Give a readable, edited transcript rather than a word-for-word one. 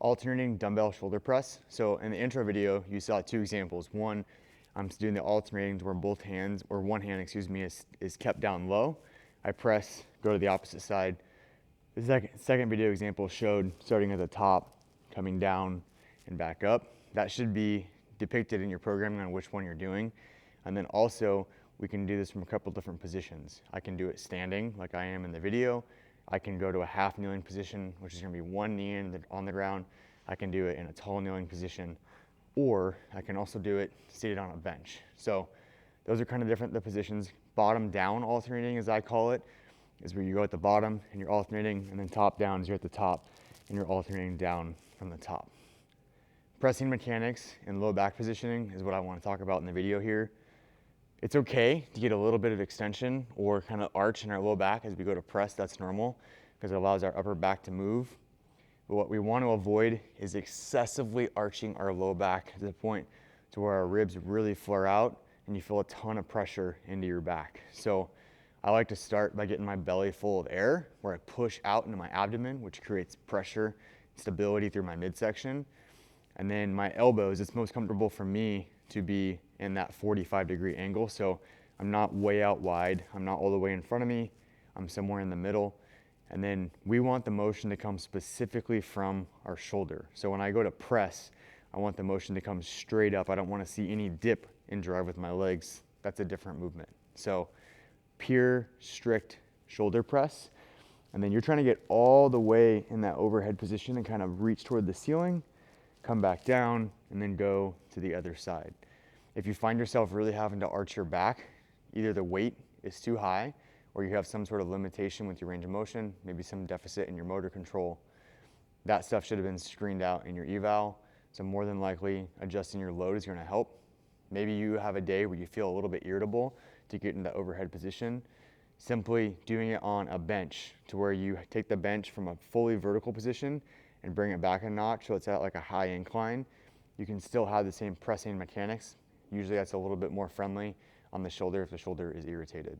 alternating dumbbell shoulder press. So in the intro video, you saw two examples. One, I'm doing the alternating where both hands, or one hand, excuse me, is kept down low. I press, go to the opposite side. The second video example showed starting at the top, coming down and back up. That should be depicted in your programming on which one you're doing. And then also, we can do this from a couple different positions. I can do it standing like I am in the video. I can go to a half kneeling position, which is gonna be one knee on the ground. I can do it in a tall kneeling position, or I can also do it seated on a bench. So those are kind of different, the positions. Bottom down alternating, as I call it, is where you go at the bottom and you're alternating, and then top down is you're at the top and you're alternating down from the top. Pressing mechanics and low back positioning is what I want to talk about in the video here. It's okay to get a little bit of extension or kind of arch in our low back as we go to press. That's normal because it allows our upper back to move. But what we want to avoid is excessively arching our low back to the point to where our ribs really flare out and you feel a ton of pressure into your back. So I like to start by getting my belly full of air, where I push out into my abdomen, which creates pressure, stability through my midsection. And then my elbows, it's most comfortable for me to be in that 45-degree angle. So I'm not way out wide. I'm not all the way in front of me. I'm somewhere in the middle. And then we want the motion to come specifically from our shoulder. So when I go to press, I want the motion to come straight up. I don't want to see any dip and drive with my legs. That's a different movement. So pure, strict shoulder press. And then you're trying to get all the way in that overhead position and kind of reach toward the ceiling, come back down, and then go to the other side. If you find yourself really having to arch your back, either the weight is too high or you have some sort of limitation with your range of motion, maybe some deficit in your motor control, that stuff should have been screened out in your eval. So more than likely, adjusting your load is gonna help. Maybe you have a day where you feel a little bit irritable to get into the overhead position. Simply doing it on a bench to where you take the bench from a fully vertical position and bring it back a notch so it's at like a high incline. You can still have the same pressing mechanics. Usually that's a little bit more friendly on the shoulder if the shoulder is irritated.